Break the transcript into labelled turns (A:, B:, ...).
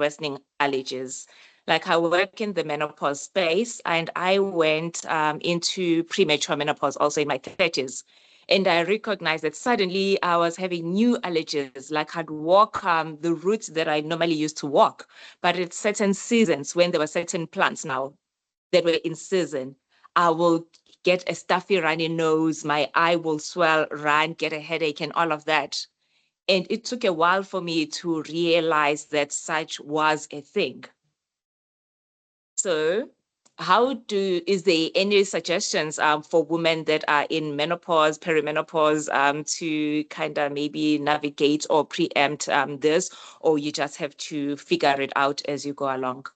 A: worsening allergies. Like I work in the menopause space, and I went into premature menopause also in my 30s. And I recognized that suddenly I was having new allergies, like I'd walk the routes that I normally used to walk, but at certain seasons when there were certain plants now that were in season, I will get a stuffy runny nose, my eye will swell, run, get a headache and all of that. And it took a while for me to realize that such was a thing. So is there any suggestions for women that are in menopause, perimenopause, to kind of maybe navigate or preempt this, or you just have to figure it out as you go along?